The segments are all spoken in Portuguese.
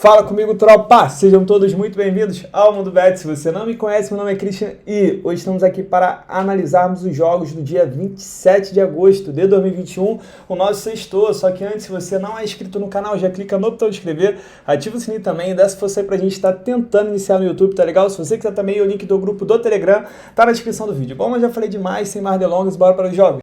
Fala comigo, tropa! Sejam todos muito bem-vindos ao Mundo Bet. Se você não me conhece, meu nome é Christian e hoje estamos aqui para analisarmos os jogos do dia 27 de agosto de 2021, o nosso sextou. Só que antes, se você não é inscrito no canal, já clica no botão de inscrever, ativa o sininho também, dá essa força aí pra gente estar tentando iniciar no YouTube, tá legal? Se você quiser também, o link do grupo do Telegram tá na descrição do vídeo. Bom, mas já falei demais, sem mais delongas, bora para os jogos.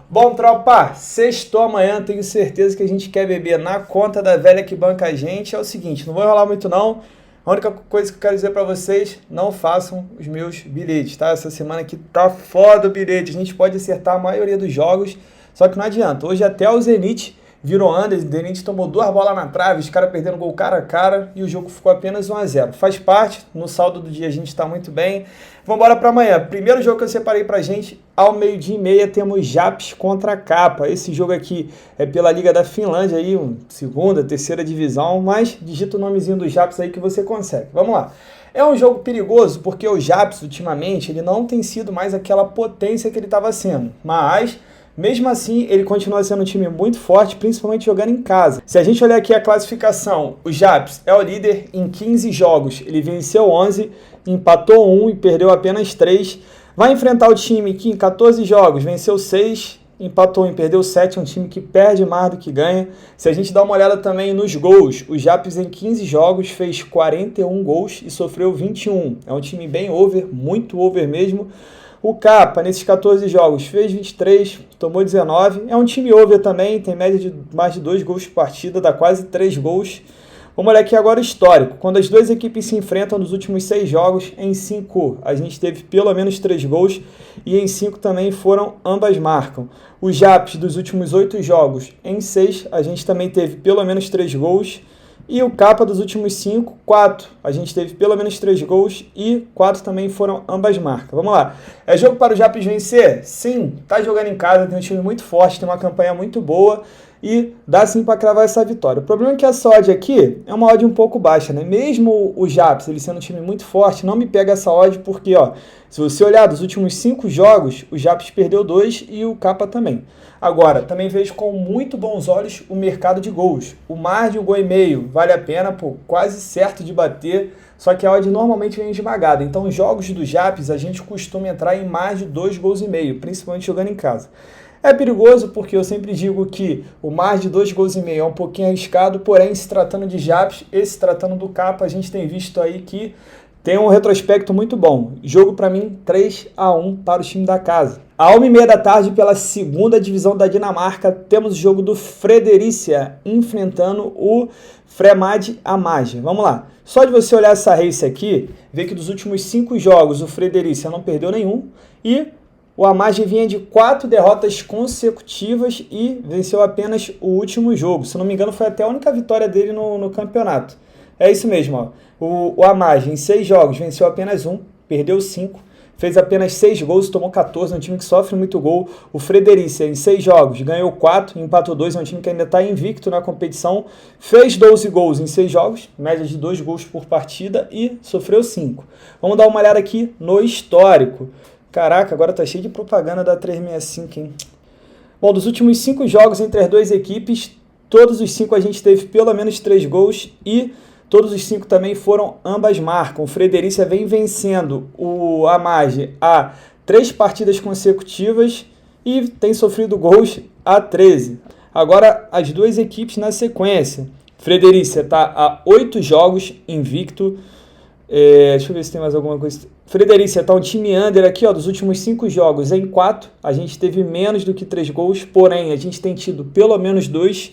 Bom, tropa, sextou amanhã, tenho certeza que a gente quer beber na conta da velha que banca a gente. É o seguinte, não vou enrolar muito não, a única coisa que eu quero dizer pra vocês, não façam os meus bilhetes, tá? Essa semana aqui tá foda o bilhete, a gente pode acertar a maioria dos jogos, só que não adianta. Hoje até o Zenit virou under, o Zenit tomou 2 bolas na trave, os caras perdendo gol cara a cara e o jogo ficou apenas 1-0. Faz parte, no saldo do dia a gente tá muito bem. Vamos embora para amanhã. Primeiro jogo que eu separei pra gente, ao 12h30 temos Japs contra a Capa. Esse jogo aqui é pela Liga da Finlândia, aí, segunda, terceira divisão, mas digita o nomezinho do Japs aí que você consegue. Vamos lá. É um jogo perigoso porque o Japs, ultimamente, ele não tem sido mais aquela potência que ele estava sendo, mas mesmo assim, ele continua sendo um time muito forte, principalmente jogando em casa. Se a gente olhar aqui a classificação, o Japs é o líder em 15 jogos. Ele venceu 11, empatou 1 e perdeu apenas 3. Vai enfrentar o time que em 14 jogos venceu 6, empatou 1 e perdeu 7. É um time que perde mais do que ganha. Se a gente dá uma olhada também nos gols, o Japs em 15 jogos fez 41 gols e sofreu 21. É um time bem over, muito over mesmo. O Capa, nesses 14 jogos, fez 23, tomou 19. É um time over também, tem média de mais de 2 gols por partida, dá quase 3 gols. Vamos olhar aqui agora o histórico. Quando as duas equipes se enfrentam nos últimos 6 jogos, em 5 a gente teve pelo menos 3 gols e em 5 também foram ambas marcam. Os Japs dos últimos 8 jogos, em 6 a gente também teve pelo menos 3 gols. E o Capa dos últimos 5, 4. A gente teve pelo menos 3 gols e 4 também foram ambas marcas. Vamos lá. É jogo para o Japs vencer? Sim. Tá jogando em casa, tem um time muito forte, tem uma campanha muito boa e dá sim para cravar essa vitória. O problema é que essa odd aqui é uma odd um pouco baixa, né? Mesmo o Japs, ele sendo um time muito forte, não me pega essa odd porque, ó, se você olhar dos últimos 5 jogos, o Japs perdeu 2 e o Capa também. Agora, também vejo com muito bons olhos o mercado de gols. O mar de 1,5 gol vale a pena, pô, quase certo de bater, só que a odd normalmente vem esmagada. Então, os jogos do Japs, a gente costuma entrar em mais de 2,5 gols, principalmente jogando em casa. É perigoso porque eu sempre digo que o mar de 2,5 gols é um pouquinho arriscado, porém, se tratando de Japs e se tratando do Capa, a gente tem visto aí que tem um retrospecto muito bom. Jogo para mim 3-1 para o time da casa. À 1h30 da tarde, pela segunda divisão da Dinamarca, temos o jogo do Fredericia enfrentando o Fremad Amager. Vamos lá. Só de você olhar essa race aqui, ver que dos últimos 5 jogos o Fredericia não perdeu nenhum e o Amager vinha de 4 derrotas consecutivas e venceu apenas o último jogo. Se não me engano, foi até a única vitória dele no campeonato. É isso mesmo, ó. O Amager em 6 jogos venceu apenas 1, perdeu 5, fez apenas 6 gols, tomou 14, é um time que sofre muito gol. O Fredericia em 6 jogos ganhou 4, empatou 2, é um time que ainda está invicto na competição, fez 12 gols em 6 jogos, média de 2 gols por partida e sofreu 5. Vamos dar uma olhada aqui no histórico. Caraca, agora tá cheio de propaganda da 365, hein? Bom, dos últimos 5 jogos entre as duas equipes, todos os 5 a gente teve pelo menos 3 gols e todos os 5 também foram ambas marcam. O Fredericia vem vencendo o Amager há 3 partidas consecutivas e tem sofrido gols a 13. Agora, as duas equipes na sequência. Fredericia está há 8 jogos invicto. Deixa eu ver se tem mais alguma coisa. Fredericia está um time under aqui, ó, dos últimos 5 jogos em 4. A gente teve menos do que 3 gols, porém a gente tem tido pelo menos 2.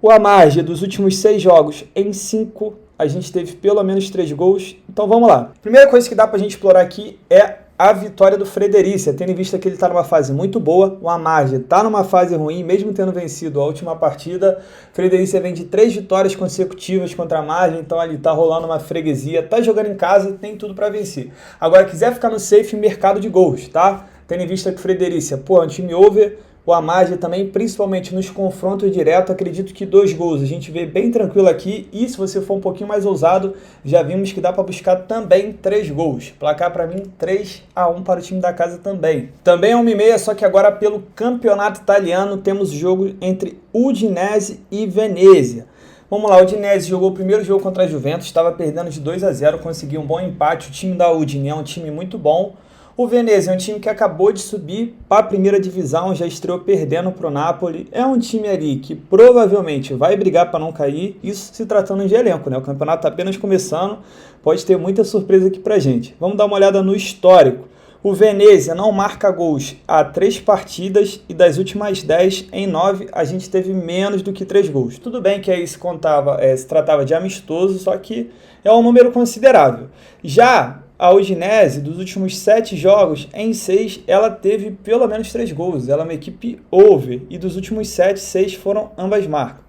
O Amager, dos últimos 6 jogos em 5, a gente teve pelo menos 3 gols. Então vamos lá. Primeira coisa que dá pra gente explorar aqui é a vitória do Fredericia, tendo em vista que ele está numa fase muito boa. O Amager está numa fase ruim, mesmo tendo vencido a última partida. O Fredericia vem de 3 vitórias consecutivas contra a Amager, então ali está rolando uma freguesia, está jogando em casa, tem tudo para vencer. Agora, quiser ficar no safe, mercado de gols, tá? Tendo em vista que o Fredericia, pô, é um time over, o Amarje também, principalmente nos confrontos diretos, acredito que 2 gols. A gente vê bem tranquilo aqui e se você for um pouquinho mais ousado, já vimos que dá para buscar também 3 gols. Placar para mim 3-1 para o time da casa também. Também é 1h30, só que agora pelo campeonato italiano temos jogo entre Udinese e Venezia. Vamos lá, o Udinese jogou o primeiro jogo contra a Juventus, estava perdendo de 2-0, conseguiu um bom empate. O time da Udine é um time muito bom. O Venezia é um time que acabou de subir para a primeira divisão, já estreou perdendo para o Napoli. É um time ali que provavelmente vai brigar para não cair, isso se tratando de elenco, né? O campeonato está apenas começando, pode ter muita surpresa aqui para gente. Vamos dar uma olhada no histórico. O Venezia não marca gols há 3 partidas e das últimas 10, em 9, a gente teve menos do que 3 gols. Tudo bem que aí se tratava de amistoso, só que é um número considerável. Já a Udinese, dos últimos 7 jogos, em 6, ela teve pelo menos 3 gols. Ela é uma equipe over e dos últimos 7, 6 foram ambas marcas.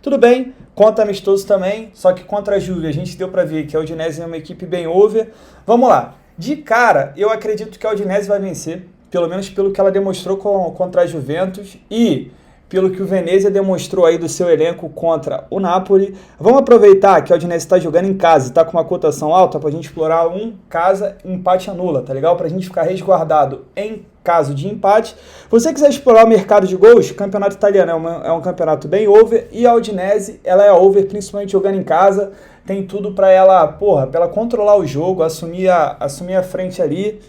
Tudo bem, contra amistoso também, só que contra a Juve a gente deu para ver que a Udinese é uma equipe bem over. Vamos lá. De cara, eu acredito que a Udinese vai vencer, pelo menos pelo que ela demonstrou contra a Juventus e pelo que o Venezia demonstrou aí do seu elenco contra o Napoli. Vamos aproveitar que a Udinese está jogando em casa e está com uma cotação alta para a gente explorar um casa, empate anula, tá legal? Para a gente ficar resguardado em caso de empate. Se você quiser explorar o mercado de gols, o campeonato italiano é um campeonato bem over e a Udinese, ela é over, principalmente jogando em casa. Tem tudo para ela, pra ela controlar o jogo, assumir a frente ali.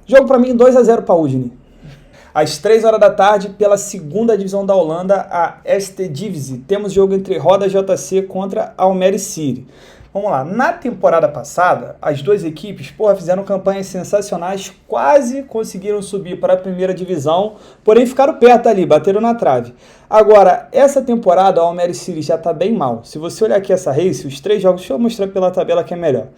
Jogo para mim 2-0 para a Udine. Às 3 horas da tarde, pela segunda divisão da Holanda, a Eredivisie, temos jogo entre Roda JC contra Almere City. Vamos lá, na temporada passada, as 2 equipes, fizeram campanhas sensacionais, quase conseguiram subir para a primeira divisão, porém ficaram perto ali, bateram na trave. Agora, essa temporada, a Almere City já está bem mal. Se você olhar aqui essa race, os 3 jogos, deixa eu mostrar pela tabela que é melhor.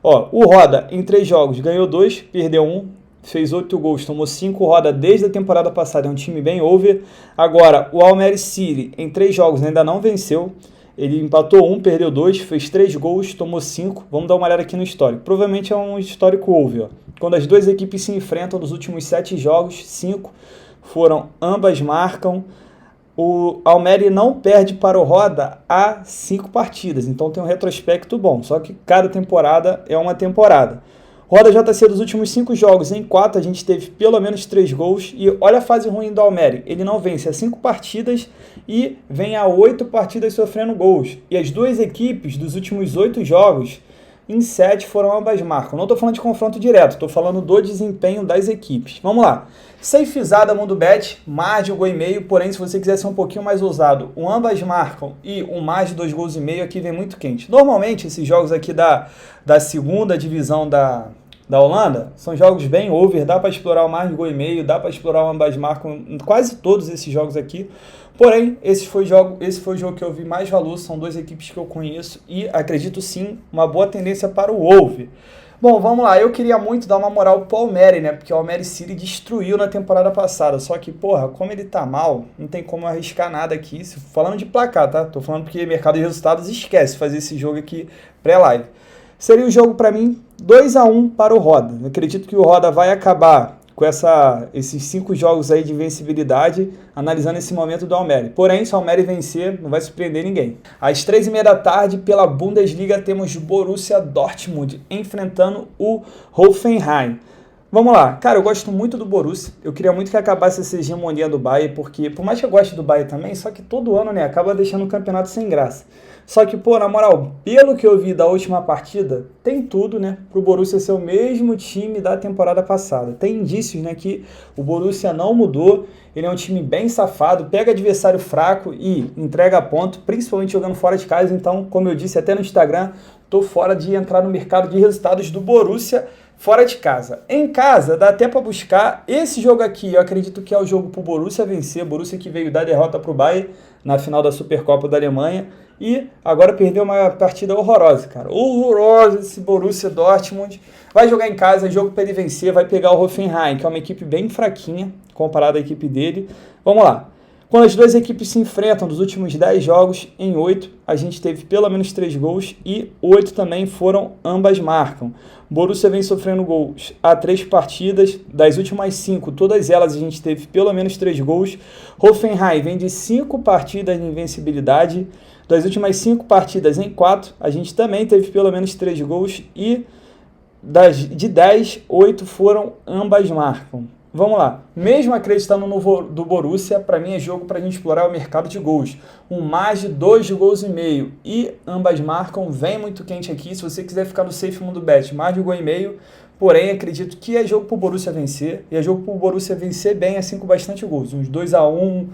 O Roda, em 3 jogos, ganhou 2, perdeu 1, fez 8 gols, tomou 5. Roda desde a temporada passada, é um time bem over. Agora, o Almere City, em 3 jogos, ainda não venceu. Ele empatou 1, perdeu 2, fez 3 gols, tomou 5. Vamos dar uma olhada aqui no histórico. Provavelmente é um histórico over. Quando as 2 equipes se enfrentam nos últimos 7 jogos, 5 foram, ambas marcam. O Almere não perde para o Roda há 5 partidas, então tem um retrospecto bom. Só que cada temporada é uma temporada. Roda JC dos últimos 5 jogos, em 4 a gente teve pelo menos 3 gols. E olha a fase ruim do Almere, ele não vence há 5 partidas e vem a 8 partidas sofrendo gols. E as 2 equipes dos últimos 8 jogos, em 7 foram ambas marcas. Não estou falando de confronto direto, estou falando do desempenho das equipes. Vamos lá. Safezada Mundo Bet, mais de 1,5 gol, porém se você quiser ser um pouquinho mais ousado, o ambas marcam e o mais de 2,5 gols aqui vem muito quente. Normalmente esses jogos aqui da segunda divisão da Holanda são jogos bem over, dá para explorar o mais de 1,5 gol, dá para explorar o ambas marcam em quase todos esses jogos aqui. Porém, esse foi o jogo que eu vi mais valor, são 2 equipes que eu conheço e acredito sim, uma boa tendência para o over. Bom, vamos lá, eu queria muito dar uma moral pro Almere, né, porque o Almere City destruiu na temporada passada, só que, como ele tá mal, não tem como arriscar nada aqui, falando de placar, tá? Tô falando porque mercado de resultados esquece fazer esse jogo aqui pré-live. Seria o jogo para mim 2-1 para o Roda. Eu acredito que o Roda vai acabar com esses 5 jogos aí de invencibilidade, analisando esse momento do Almere. Porém, se o Almere vencer, não vai surpreender ninguém. Às 3h30 da tarde, pela Bundesliga, temos Borussia Dortmund enfrentando o Hoffenheim. Vamos lá, cara, eu gosto muito do Borussia, eu queria muito que acabasse essa hegemonia do Bayern, porque por mais que eu goste do Bayern também, só que todo ano, né, acaba deixando o campeonato sem graça. Só que, na moral, pelo que eu vi da última partida, tem tudo, né, pro Borussia ser o mesmo time da temporada passada. Tem indícios, né, que o Borussia não mudou, ele é um time bem safado, pega adversário fraco e entrega ponto, principalmente jogando fora de casa. Então, como eu disse até no Instagram, tô fora de entrar no mercado de resultados do Borussia fora de casa. Em casa, dá até para buscar esse jogo aqui. Eu acredito que é o jogo pro Borussia vencer. Borussia que veio dar derrota pro Bayern na final da Supercopa da Alemanha. E agora perdeu uma partida horrorosa, cara. Horrorosa esse Borussia Dortmund. Vai jogar em casa, jogo para ele vencer. Vai pegar o Hoffenheim, que é uma equipe bem fraquinha comparada à equipe dele. Vamos lá. Quando as duas equipes se enfrentam nos últimos 10 jogos, em 8, a gente teve pelo menos 3 gols e 8 também foram ambas marcam. Borussia vem sofrendo gols há 3 partidas, das últimas 5, todas elas a gente teve pelo menos 3 gols. Hoffenheim vem de 5 partidas de invencibilidade, das últimas 5 partidas em 4, a gente também teve pelo menos 3 gols e de 10, 8 foram ambas marcam. Vamos lá, mesmo acreditando no do Borussia, para mim é jogo para a gente explorar o mercado de gols. Mais de 2 gols e meio e ambas marcam, vem muito quente aqui. Se você quiser ficar no Safe Mundo Bet, mais de 1 gol e meio, porém acredito que é jogo para o Borussia vencer. E é jogo para o Borussia vencer bem assim com bastante gols, uns 2-1,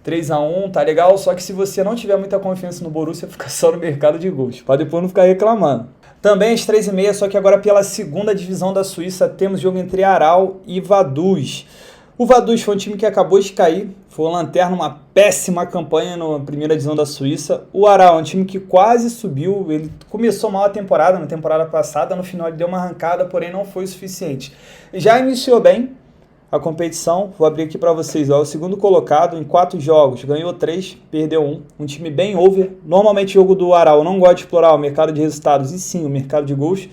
3-1, tá legal? Só que se você não tiver muita confiança no Borussia, fica só no mercado de gols, para depois não ficar reclamando. Também às 3h30, só que agora pela segunda divisão da Suíça, temos jogo entre Aral e Vaduz. O Vaduz foi um time que acabou de cair, foi o lanterna, uma péssima campanha na primeira divisão da Suíça. O Aral é um time que quase subiu, ele começou mal a temporada, na temporada passada, no final ele deu uma arrancada, porém não foi o suficiente. Já iniciou bem a competição, vou abrir aqui para vocês, ó, o segundo colocado em 4 jogos, ganhou 3, perdeu 1, um time bem over. Normalmente o jogo do Aral não gosta de explorar o mercado de resultados e sim o mercado de gols.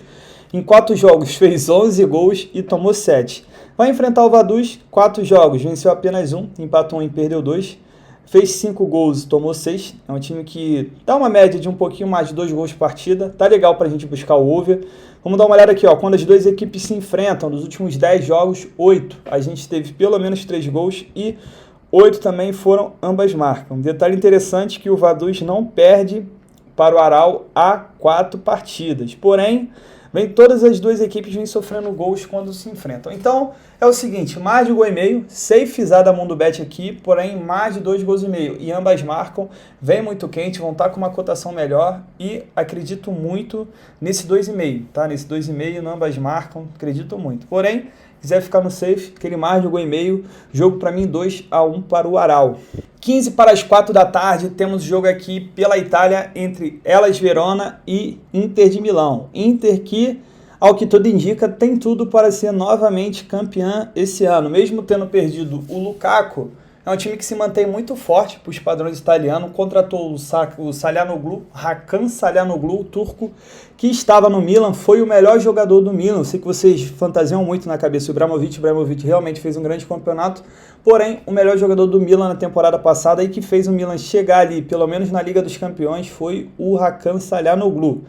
Em 4 jogos fez 11 gols e tomou 7. Vai enfrentar o Vaduz, 4 jogos, venceu apenas 1, empatou 1 e perdeu 2. Fez 5 gols e tomou 6. É um time que dá uma média de um pouquinho mais de 2 gols por partida. Tá legal pra gente buscar o over. Vamos dar uma olhada aqui, ó. Quando as duas equipes se enfrentam, nos últimos 10 jogos, 8. A gente teve pelo menos 3 gols e 8 também foram ambas marcam. Um detalhe interessante que o Vaduz não perde para o Aral há 4 partidas. Porém, todas as duas equipes vêm sofrendo gols quando se enfrentam. Então, é o seguinte, mais de 1 gol e meio, safezada a Mundo Bet aqui, porém mais de 2 gols e meio. E ambas marcam, vem muito quente, vão estar com uma cotação melhor e acredito muito nesse 2,5, tá? Nesse 2,5, ambas marcam, acredito muito. Porém, quiser ficar no safe, aquele mais de 1 gol e meio, jogo para mim 2-1 para o Aral. 15 para as 4 da tarde, temos jogo aqui pela Itália entre Hellas Verona e Inter de Milão. Inter que, ao que tudo indica, tem tudo para ser novamente campeã esse ano. Mesmo tendo perdido o Lukaku, é um time que se mantém muito forte para os padrões italianos. Contratou o Çalhanoğlu, Hakan Çalhanoğlu, o turco, que estava no Milan, foi o melhor jogador do Milan. Eu sei que vocês fantasiam muito na cabeça o Ibrahimovic realmente fez um grande campeonato, porém o melhor jogador do Milan na temporada passada e que fez o Milan chegar ali, pelo menos na Liga dos Campeões, foi o Hakan Çalhanoğlu.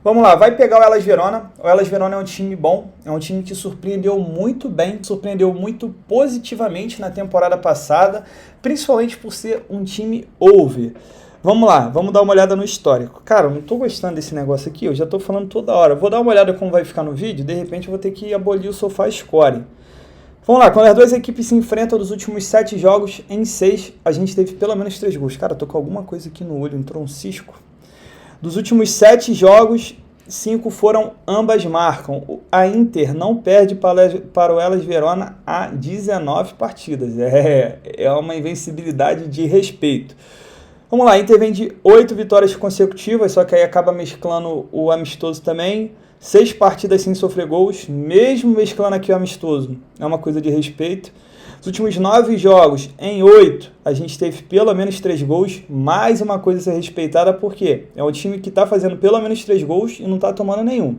Vamos lá, vai pegar o Hellas Verona. O Hellas Verona é um time bom, é um time que surpreendeu muito bem, surpreendeu muito positivamente na temporada passada, principalmente por ser um time over. Vamos lá, vamos dar uma olhada no histórico. Cara, eu não tô gostando desse negócio aqui, eu já tô falando toda hora. Vou dar uma olhada como vai ficar no vídeo, de repente eu vou ter que abolir o SofaScore. Vamos lá, quando as duas equipes se enfrentam nos últimos 7 jogos, em 6, a gente teve pelo menos 3 gols. Cara, eu tô com alguma coisa aqui no olho, entrou um cisco. Dos últimos 7 jogos, 5 foram ambas marcam. A Inter não perde para o Hellas Verona há 19 partidas. É uma invencibilidade de respeito. Vamos lá, a Inter vem de 8 vitórias consecutivas, só que aí acaba mesclando o amistoso também. 6 partidas sem sofrer gols, mesmo mesclando aqui o amistoso. É uma coisa de respeito. Nos últimos 9 jogos, em 8, a gente teve pelo menos 3 gols, mais uma coisa a ser respeitada, porque é um time que está fazendo pelo menos 3 gols e não está tomando nenhum.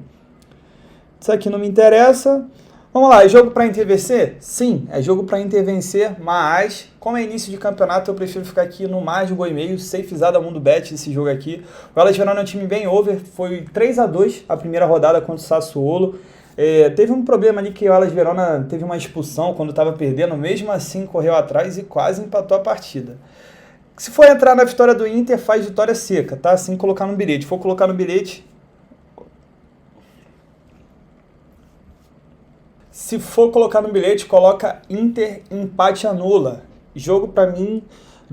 Isso aqui não me interessa. Vamos lá, é jogo para Inter vencer? Sim, é jogo para Inter vencer, mas como é início de campeonato, eu prefiro ficar aqui no mais de 1 gol e meio, safezada Mundo Bet esse jogo aqui. O Hellas Verona é um time bem over, foi 3-2 a primeira rodada contra o Sassuolo. Teve um problema ali que o Hellas Verona teve uma expulsão quando estava perdendo, mesmo assim correu atrás e quase empatou a partida. Se for entrar na vitória do Inter, faz vitória seca, tá? Sem colocar no bilhete. Se for colocar no bilhete... Se for colocar no bilhete, coloca Inter empate anula. Jogo para mim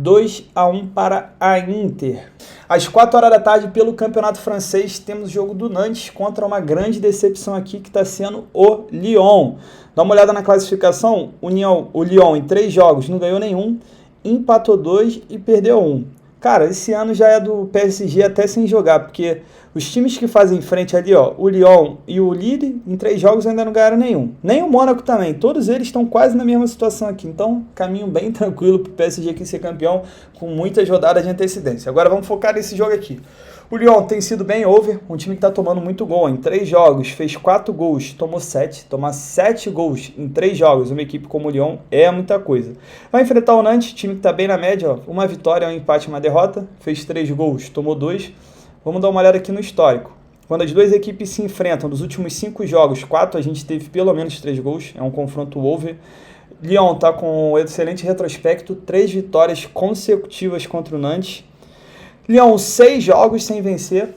2-1 para a Inter. Às 4 horas da tarde, pelo campeonato francês, temos o jogo do Nantes contra uma grande decepção aqui que está sendo o Lyon. Dá uma olhada na classificação, o Lyon em 3 jogos não ganhou nenhum, empatou 2 e perdeu 1. Cara, esse ano já é do PSG até sem jogar, porque Os times que fazem frente ali, ó, o Lyon e o Lille, em 3 jogos ainda não ganharam nenhum. Nem o Mônaco também. Todos eles estão quase na mesma situação aqui. Então, caminho bem tranquilo para o PSG aqui ser campeão com muitas rodadas de antecedência. Agora vamos focar nesse jogo aqui. O Lyon tem sido bem over, um time que está tomando muito gol. Em 3 jogos, fez 4 gols, tomou 7. Tomar 7 gols em 3 jogos, uma equipe como o Lyon, é muita coisa. Vai enfrentar o Nantes, time que está bem na média, ó, uma vitória, um empate e uma derrota. Fez 3 gols, tomou 2. Vamos dar uma olhada aqui no histórico. Quando as duas equipes se enfrentam, dos últimos 5 jogos, 4 a gente teve pelo menos 3 gols. É um confronto over. Lyon está com um excelente retrospecto, 3 vitórias consecutivas contra o Nantes. Lyon, 6 jogos sem vencer,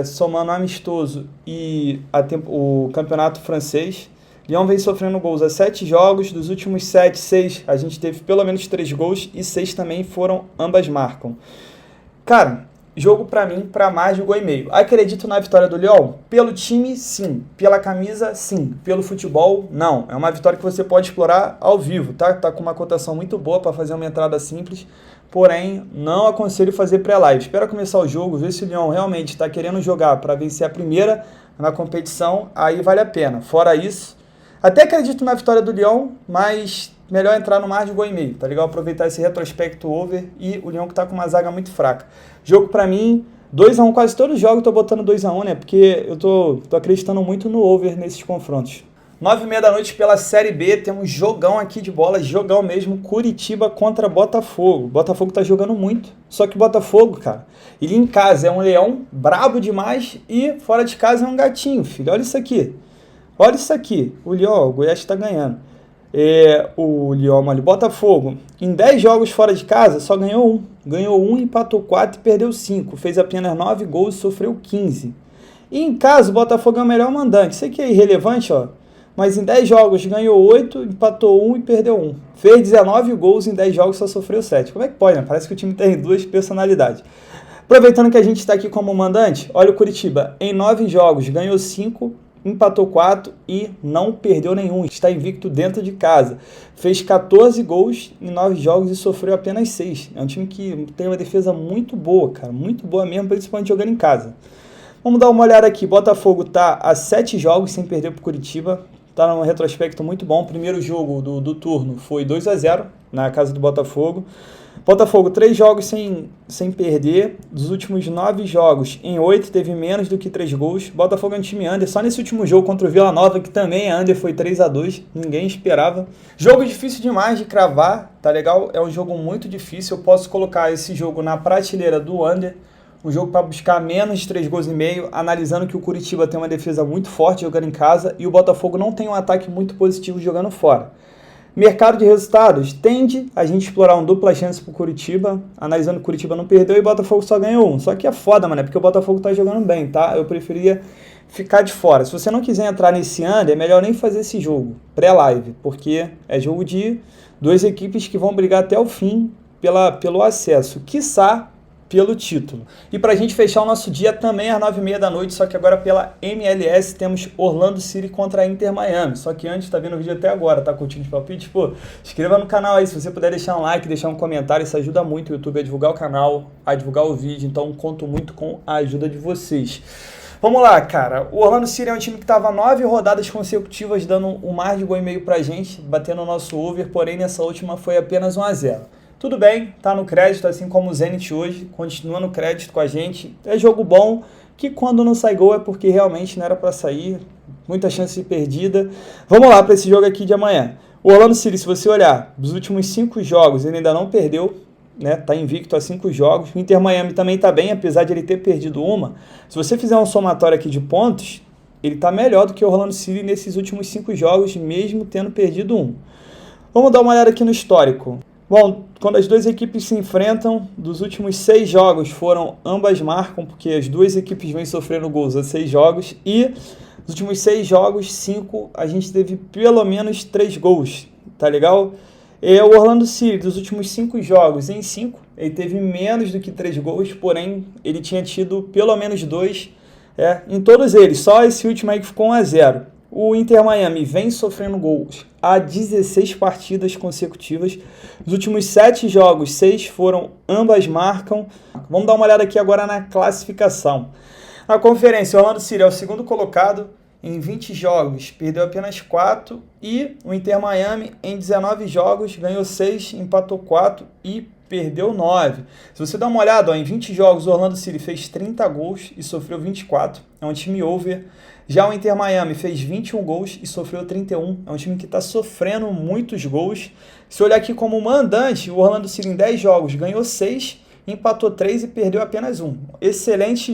somando amistoso e o campeonato francês. Lyon vem sofrendo gols a 7 jogos, dos últimos 7, 6 a gente teve pelo menos 3 gols e 6 também foram, ambas marcam. Cara, jogo pra mim, pra mais de 1,5 gol. Acredito na vitória do Lyon? Pelo time, sim. Pela camisa, sim. Pelo futebol, não. É uma vitória que você pode explorar ao vivo, tá? Tá com uma cotação muito boa para fazer uma entrada simples, porém, não aconselho fazer pré-live. Espera começar o jogo, ver se o Lyon realmente está querendo jogar para vencer a primeira na competição, aí vale a pena. Fora isso, até acredito na vitória do Lyon, mas melhor entrar no mais de 1,5 gol, tá legal? Aproveitar esse retrospecto over e o Lyon que tá com uma zaga muito fraca. Jogo pra mim, 2-1, quase todos os jogos eu tô botando 2-1, né? Porque eu tô acreditando muito no over nesses confrontos. 9h30 da noite pela Série B, temos jogão aqui de bola, jogão mesmo, Curitiba contra Botafogo. Botafogo tá jogando muito, só que o Botafogo, cara, ele em casa é um leão brabo demais e fora de casa é um gatinho, filho. Olha isso aqui. Olha isso aqui, o Lyon, o Goiás está ganhando. O Lyon, olha, Botafogo, em 10 jogos fora de casa, só ganhou 1. Ganhou 1, empatou 4 e perdeu 5. Fez apenas 9 gols e sofreu 15. E em casa, o Botafogo é o melhor mandante. Isso aqui é irrelevante, ó. Mas em 10 jogos ganhou 8, empatou 1 e perdeu 1. Fez 19 gols em 10 jogos, só sofreu 7. Como é que pode, né? Parece que o time tem 2 personalidades. Aproveitando que a gente está aqui como mandante, olha o Curitiba. Em 9 jogos ganhou 5, empatou 4 e não perdeu nenhum. Está invicto dentro de casa. Fez 14 gols em 9 jogos e sofreu apenas 6. É um time que tem uma defesa muito boa, cara. Muito boa mesmo, principalmente jogando em casa. Vamos dar uma olhada aqui. Botafogo está a 7 jogos sem perder para o Curitiba. Está num retrospecto muito bom. O primeiro jogo do turno foi 2-0 na casa do Botafogo. Botafogo, 3 jogos sem perder. Dos últimos 9 jogos, em 8 teve menos do que 3 gols. Botafogo é um time under. Só nesse último jogo contra o Vila Nova, que também é under, foi 3-2. Ninguém esperava. Jogo difícil demais de cravar, tá legal? É um jogo muito difícil. Eu posso colocar esse jogo na prateleira do under. Um jogo para buscar menos de 3,5 gols, analisando que o Curitiba tem uma defesa muito forte jogando em casa e o Botafogo não tem um ataque muito positivo jogando fora. Mercado de resultados, tende a gente explorar um dupla chance pro Curitiba, analisando que o Curitiba não perdeu e o Botafogo só ganhou 1. Só que é foda, mano, porque o Botafogo tá jogando bem, tá? Eu preferia ficar de fora. Se você não quiser entrar nesse under, é melhor nem fazer esse jogo, pré-live, porque é jogo de 2 equipes que vão brigar até o fim pelo acesso, quiçá pelo título. E pra gente fechar o nosso dia também às 9h30 da noite, só que agora pela MLS temos Orlando City contra a Inter Miami. Só que antes, tá vendo o vídeo até agora, tá curtindo os palpites? Pô, inscreva no canal aí, se você puder deixar um like, deixar um comentário, isso ajuda muito o YouTube a divulgar o canal, a divulgar o vídeo, então conto muito com a ajuda de vocês. Vamos lá, cara. O Orlando City é um time que estava 9 rodadas consecutivas dando um mais de 1,5 gol pra gente, batendo o nosso over, porém nessa última foi apenas 1-0. Tudo bem, tá no crédito, assim como o Zenit hoje, continua no crédito com a gente. É jogo bom, que quando não sai gol é porque realmente não era para sair, muita chance perdida. Vamos lá para esse jogo aqui de amanhã. O Orlando City, se você olhar, dos últimos 5 jogos, ele ainda não perdeu, né? Tá invicto a 5 jogos. O Inter Miami também tá bem, apesar de ele ter perdido uma. Se você fizer um somatório aqui de pontos, ele tá melhor do que o Orlando City nesses últimos 5 jogos, mesmo tendo perdido um. Vamos dar uma olhada aqui no histórico. Bom, quando as duas equipes se enfrentam, dos últimos 6 jogos ambas marcam, porque as duas equipes vêm sofrendo gols a 6 jogos, e nos últimos 6 jogos, 5, a gente teve pelo menos 3 gols, tá legal? O Orlando City, dos últimos 5 jogos, em 5, ele teve menos do que 3 gols, porém, ele tinha tido pelo menos 2 em todos eles, só esse último aí que ficou 1-0. O Inter Miami vem sofrendo gols há 16 partidas consecutivas. Nos últimos 7 jogos, 6 ambas marcam. Vamos dar uma olhada aqui agora na classificação. Na conferência, o Orlando City é o segundo colocado em 20 jogos, perdeu apenas 4, e o Inter Miami em 19 jogos ganhou 6, empatou 4 e perdeu 9. Se você dá uma olhada, ó, em 20 jogos o Orlando City fez 30 gols e sofreu 24, é um time over. Já o Inter Miami fez 21 gols e sofreu 31, é um time que está sofrendo muitos gols. Se olhar aqui como mandante, o Orlando City em 10 jogos ganhou 6, empatou 3 e perdeu apenas 1. Excelente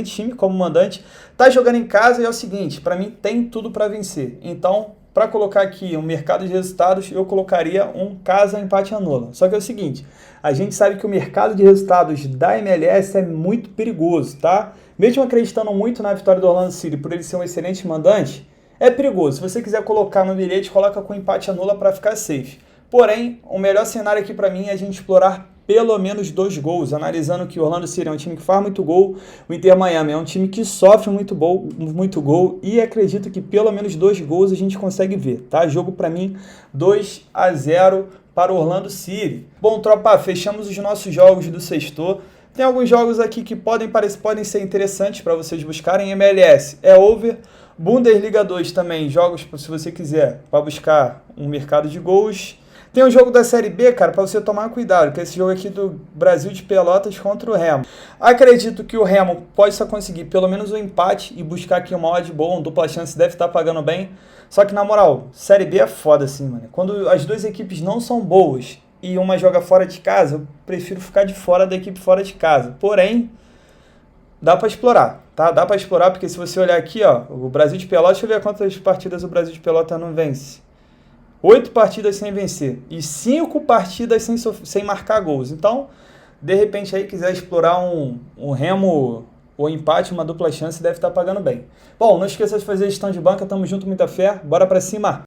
time como mandante. Tá jogando em casa e é o seguinte, para mim tem tudo para vencer. Então, para colocar aqui um mercado de resultados, eu colocaria um casa, empate, anula. Só que é o seguinte, a gente sabe que o mercado de resultados da MLS é muito perigoso, tá? Mesmo acreditando muito na vitória do Orlando City por ele ser um excelente mandante, é perigoso. Se você quiser colocar no bilhete, coloca com empate, anula para ficar safe. Porém, o melhor cenário aqui para mim é a gente explorar pelo menos 2 gols, analisando que o Orlando City é um time que faz muito gol, o Inter Miami é um time que sofre muito gol, e acredito que pelo menos 2 gols a gente consegue ver, tá? Jogo para mim 2-0 para o Orlando City. Bom, tropa, fechamos os nossos jogos do sexto. Tem alguns jogos aqui que podem ser interessantes para vocês buscarem. MLS é over, Bundesliga 2 também, jogos se você quiser para buscar um mercado de gols. Tem um jogo da Série B, cara, para você tomar cuidado, que é esse jogo aqui do Brasil de Pelotas contra o Remo. Acredito que o Remo possa conseguir pelo menos um empate e buscar aqui uma odd boa, um dupla chance, deve estar pagando bem. Só que, na moral, Série B é foda assim, mano. Quando as duas equipes não são boas e uma joga fora de casa, eu prefiro ficar de fora da equipe fora de casa. Porém, dá para explorar, tá? Dá para explorar, porque se você olhar aqui, ó, o Brasil de Pelotas, deixa eu ver quantas partidas o Brasil de Pelotas não vence. 8 partidas sem vencer e 5 partidas sem marcar gols. Então, de repente, aí quiser explorar um Remo ou empate, uma dupla chance, deve estar pagando bem. Bom, não esqueça de fazer gestão de banca. Tamo junto, muita fé. Bora pra cima!